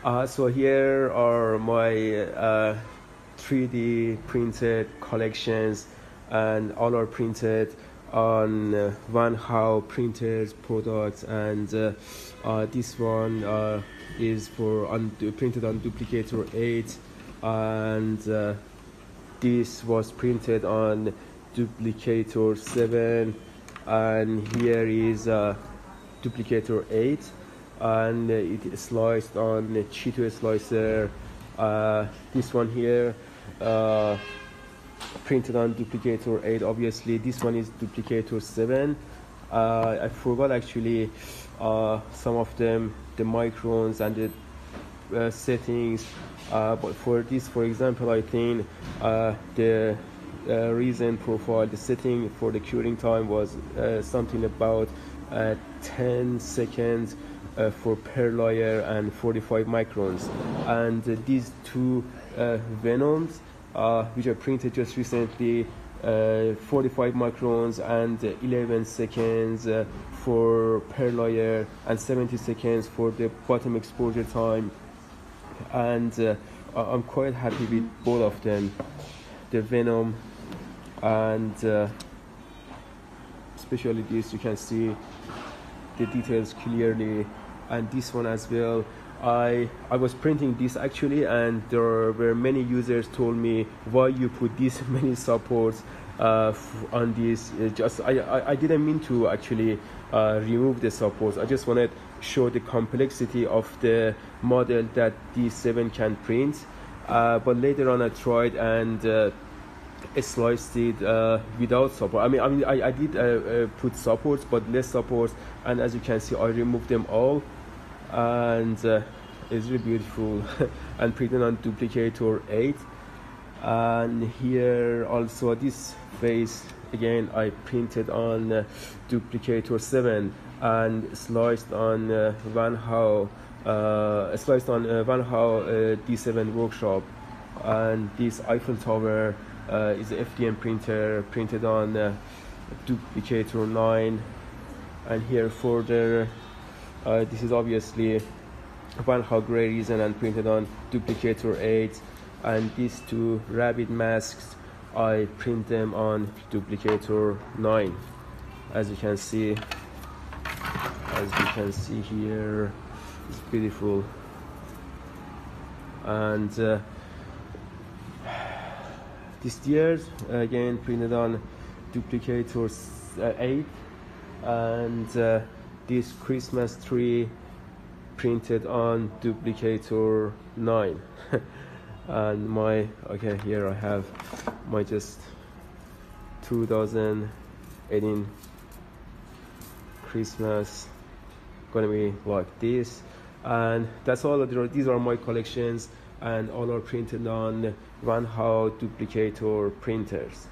So here are my 3D printed collections, and all are printed on Wanhao printers products, and this one is for printed on Duplicator 8, and this was printed on Duplicator 7, and here is Duplicator 8, and it is sliced on a Cheeto slicer. This one here printed on Duplicator 8. Obviously this one is Duplicator 7. I forgot actually some of them, the microns and the settings, but for this, for example, I think the reason profile, the setting for the curing time was something about 10 seconds for per layer and 45 microns, and these two venoms which I printed just recently, 45 microns and 11 seconds for per layer and 70 seconds for the bottom exposure time, and I'm quite happy with both of them, the venom and especially this. You can see the details clearly, and this one as well. I was printing this actually, and there were many users told me why you put this many supports on this. I didn't mean to actually remove the supports. I just wanted to show the complexity of the model that D7 can print, but later on I tried and sliced it without support. I did put supports, but less supports, and as you can see I removed them all, and it's really beautiful and printed on Duplicator 8. And here also this face again I printed on Duplicator 7 and sliced on Wanhao D7 workshop. And this Eiffel Tower is a FDM printer printed on Duplicator 9. And here further, this is obviously Wanhao Gray Reason and printed on Duplicator 8. And these two rabbit masks, I print them on Duplicator 9. As you can see here, it's beautiful. And these deers again printed on Duplicator 8, and this Christmas tree printed on Duplicator 9. And here I have my just 2018 Christmas, gonna be like this. And that's all. These are my collections, and all are printed on Wanhao Duplicator printers.